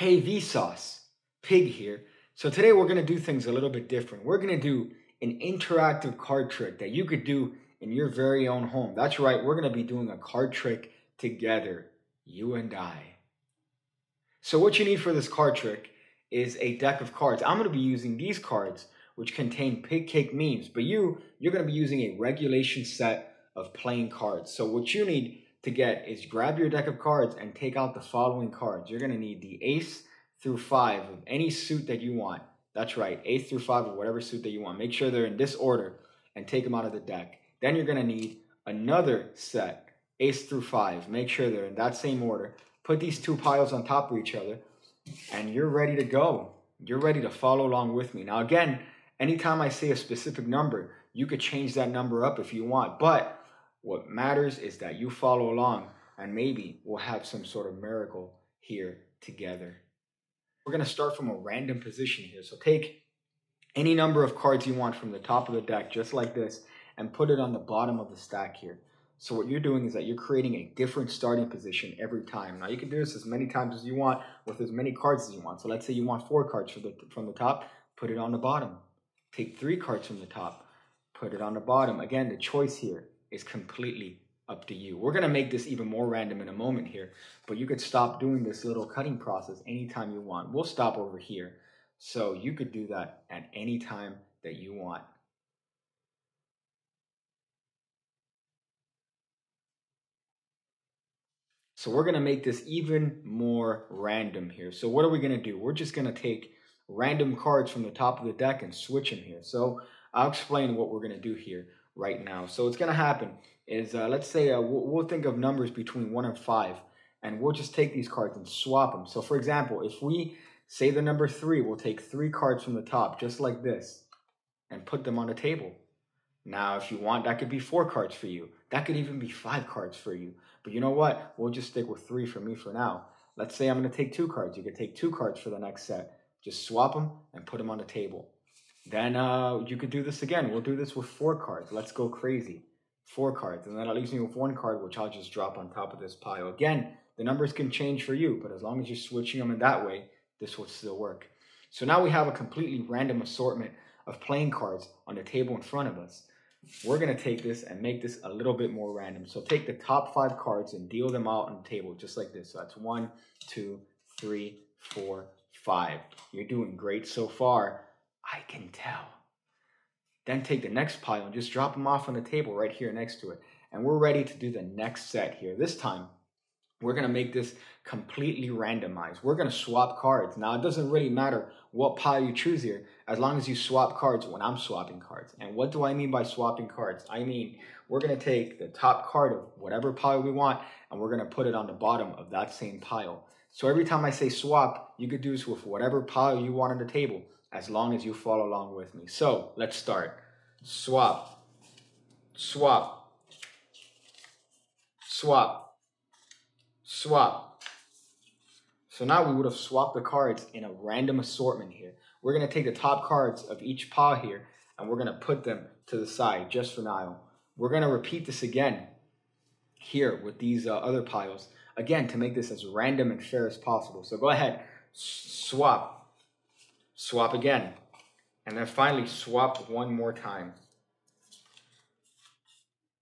Hey Vsauce, Pig here. So today we're going to do things a little bit different. We're going to do an interactive card trick that you could do in your very own home. That's right, we're going to be doing a card trick together, you and I. So what you need for this card trick is a deck of cards. I'm going to be using these cards, which contain pig cake memes, but you're going to be using a regulation set of playing cards. So what you need to get is grab your deck of cards and take out the following cards. You're going to need the ace through 5 of any suit that you want. That's right, ace through 5 of whatever suit that you want. Make sure they're in this order and take them out of the deck. Then you're going to need another set, ace through 5. Make sure they're in that same order. Put these two piles on top of each other and you're ready to go. You're ready to follow along with me. Now again, anytime I say a specific number, you could change that number up if you want, but what matters is that you follow along and maybe we'll have some sort of miracle here together. We're going to start from a random position here. So take any number of cards you want from the top of the deck, just like this, and put it on the bottom of the stack here. So what you're doing is that you're creating a different starting position every time. Now you can do this as many times as you want with as many cards as you want. So let's say you want 4 cards from the top, put it on the bottom. Take 3 cards from the top, put it on the bottom. Again, the choice here is completely up to you. We're going to make this even more random in a moment here, but you could stop doing this little cutting process anytime you want. We'll stop over here. So you could do that at any time that you want. So we're going to make this even more random here. So what are we going to do? We're just going to take random cards from the top of the deck and switch them here. So I'll explain what we're going to do here right now. So what's going to happen is, let's say we'll think of numbers between 1 and 5, and we'll just take these cards and swap them. So for example, if we say the number 3, we'll take 3 cards from the top, just like this, and put them on the table. Now, if you want, that could be 4 cards for you. That could even be 5 cards for you. But you know what? We'll just stick with 3 for me for now. Let's say I'm going to take 2 cards. You could take 2 cards for the next set. Just swap them and put them on the table. Then you could do this again. We'll do this with 4 cards. Let's go crazy. 4 cards. And then that leaves me with 1 card, which I'll just drop on top of this pile. Again, the numbers can change for you, but as long as you're switching them in that way, this will still work. So now we have a completely random assortment of playing cards on the table in front of us. We're going to take this and make this a little bit more random. So take the top 5 cards and deal them out on the table, just like this. So that's 1, 2, 3, 4, 5. You're doing great so far. I can tell. Then take the next pile and just drop them off on the table right here next to it. And we're ready to do the next set here. This time, we're going to make this completely randomized. We're going to swap cards. Now, it doesn't really matter what pile you choose here, as long as you swap cards when I'm swapping cards. And what do I mean by swapping cards? I mean, we're going to take the top card of whatever pile we want, and we're going to put it on the bottom of that same pile. So every time I say swap, you could do this with whatever pile you want on the table, as long as you follow along with me. So let's start. Swap, swap, swap, swap. So now we would have swapped the cards in a random assortment here. We're going to take the top cards of each pile here and we're going to put them to the side just for now. We're going to repeat this again here with these other piles, again, to make this as random and fair as possible. So go ahead, swap. Swap again, and then finally swap one more time.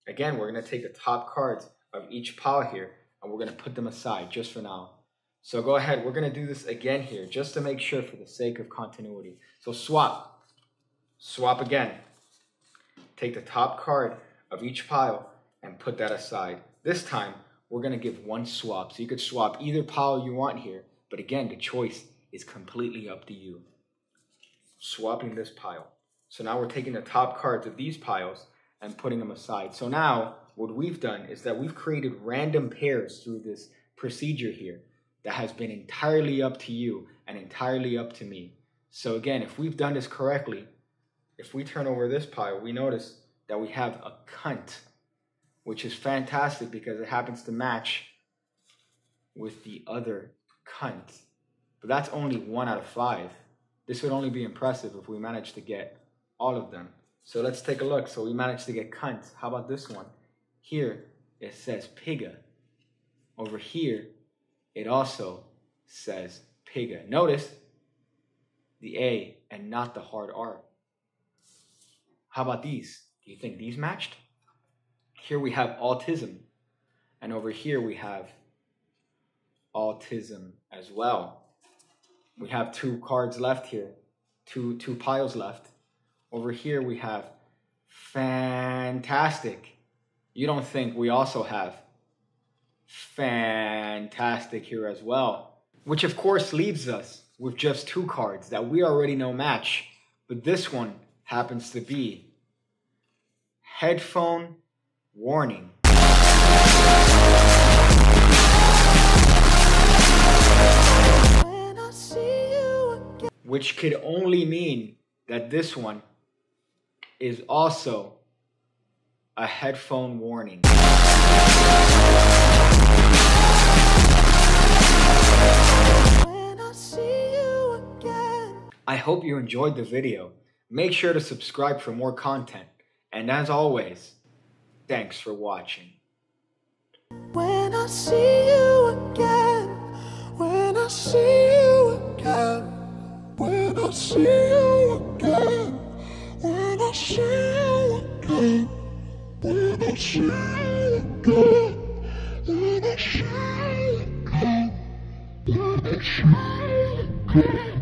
Again, we're going to take the top cards of each pile here, and we're going to put them aside just for now. So go ahead, we're going to do this again here, just to make sure for the sake of continuity. So swap, swap again. Take the top card of each pile and put that aside. This time, we're going to give 1 swap. So you could swap either pile you want here, but again, the choice is completely up to you. Swapping this pile. So now we're taking the top cards of these piles and putting them aside. So now what we've done is that we've created random pairs through this procedure here that has been entirely up to you and entirely up to me. So again, if we've done this correctly, if we turn over this pile, we notice that we have a cunt, which is fantastic because it happens to match with the other cunt. But that's only 1 out of 5. This would only be impressive if we managed to get all of them. So let's take a look. So we managed to get cunt. How about this one? Here it says pigga. Over here it also says Piga. Notice the A and not the hard R. How about these? Do you think these matched? Here we have autism. And over here we have autism as well. We have 2 cards left here. Two piles left. Over here we have fantastic. You don't think we also have fantastic here as well? Which of course leaves us with just 2 cards that we already know match. But this one happens to be headphone warning. Which could only mean that this one is also a headphone warning. I hope you enjoyed the video. Make sure to subscribe for more content. And as always, thanks for watching. When I see you again, when I see you again, when I see you again, when I see you again, when I see you again, when I see you again, when I see you again.